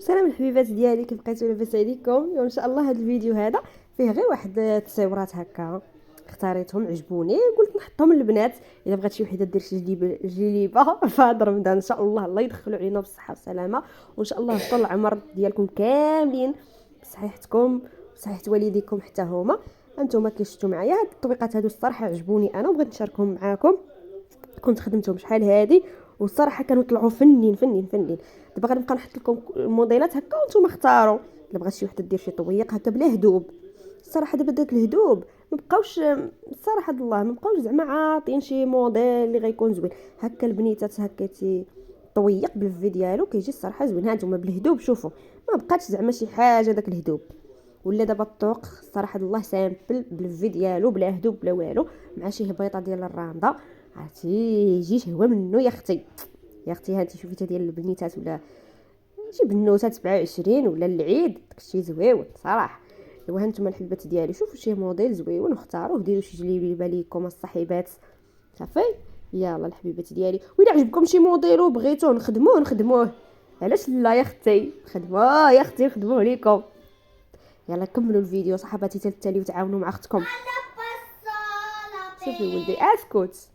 سلام الحبيبات ديالي، كيف بقيتوا؟ لاباس عليكم؟ وان شاء الله هذا الفيديو هذا فيه غير واحد التصاورات هكا اختاريتهم عجبوني، قلت نحطهم للبنات. الا بغات شي وحده دير شي جليبه فهاد رمضان ان شاء الله الله يدخلوا علينا بالصحه والسلامه، وان شاء الله طول العمر ديالكم كاملين بصحيحتكم وصحيحه والديكم حتى هما. انتم كي شفتوا معايا هاد التطبيقات هادو الصراحه عجبوني انا وبغيت نشاركهم معاكم. كنت خدمتهم شحال هادي والصراحه كانوا طلعوا فنين فنين فنين. دابا غنبقى نحط لكم الموديلات هكا وانتم اختاروا. الا بغات شي وحده دير شي طويق هكا بلا هدوب، الصراحه دابا داك الهدوب ما بقاوش، الصراحه الله ما بقاوش زعما عاطين شي موديل اللي غيكون زوين هكا. البنيتات هكا تي طويق بالفي ديالو كيجي الصراحه زوين. ها نتوما بالهدوب شوفوا ما بقاتش زعما شي حاجه داك الهدوب. ولا دابا الطوق الصراحه الله سامبل بالفي ديالو بلا هدوب بلا والو، مع شي هبيطه ديال الراندا عرفتي يجي شهوه منه يا اختي. يا اختي هانتي شوفي ديال البنيتات ولا شي بنوته 27 ولا العيد داكشي زويون صراحه. ايوا هانتوما الحبات ديالي شوفوا شي موديل زويون واختاروه ديروا شي جليبه ليكم الصحيبات صافي. يلا الحبيبات ديالي، وإلا عجبكم شي موديل وبغيتوه نخدموه علاش لا يا اختي، خدموه يا اختي نخدموه ليكم. يلا كملوا الفيديو صحباتي تالي وتعاونوا مع اختكم. شوفي ولدي اسكت.